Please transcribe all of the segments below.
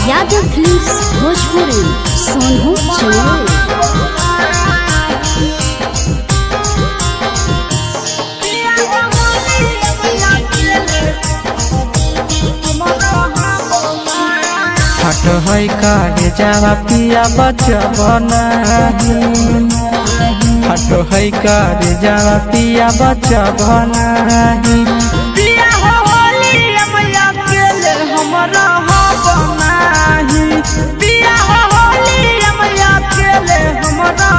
Yadav films Bhojpuri Sonu Chauhan. हट है कारे जावा पिया बचबना हट है कारे जावा पिया बचबना पिया हो होली मैया केले हमरा बनाही पिया हो होली मैया केले हमरा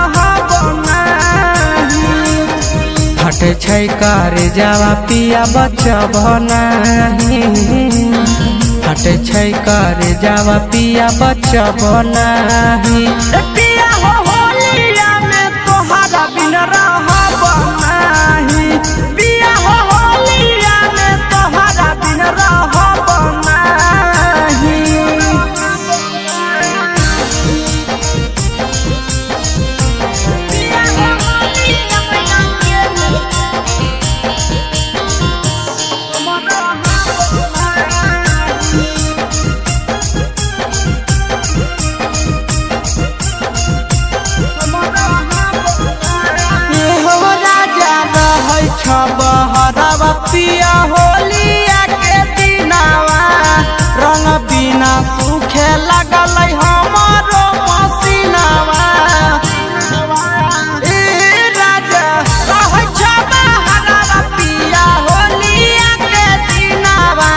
बनाही हट छै कारे जावा पिया बचबना हट छै कारे जावा पिया बचबना पिया हो होलिया में तोहरा बिन रहब नाही पिया हो होलिया में तोहरा बिन रहब नाही पिया हो होलिया मैया केले हमरा बहरवा पिया होलिया के दिनावा रंग बिना सूखे लगल हमारो मसीनावा राजा कहै छ बहरवा पिया होलिया के दिनावा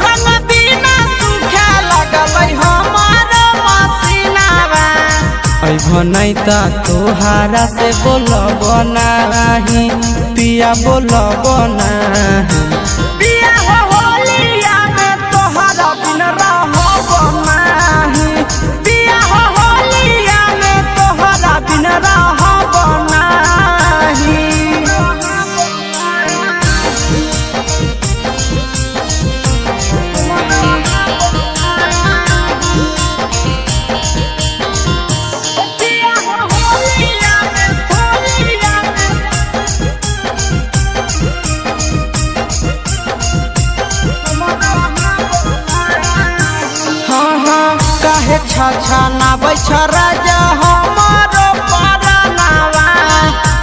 रंग बिना सूखे लगल हमारो मसीनावा अइभो नहीं ता तोहारा से बोलब नाही पिया बोलब नाही पिया हो होलिया में तोहरा बिन रहब नाही पिया हो होलिया में तोहरा बिन रहब नाही पिया हो होलिया में हाँ हाँ काहे छा नाबै छ राजा हमारो परनावा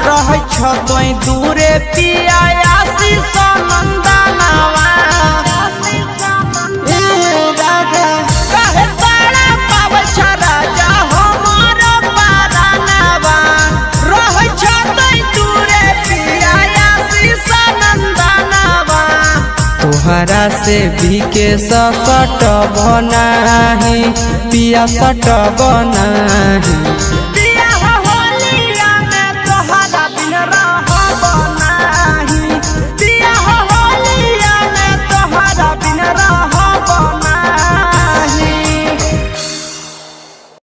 रहै छ तोई दूरे पिया आशीष नंदनावा राजा काहे तारा पाबै छ राजा हमारो परनावा रहै छ तोई दूरे पिया आशीष नंदनावा तोहरा से भी के सट बनाही पिया सट बनाही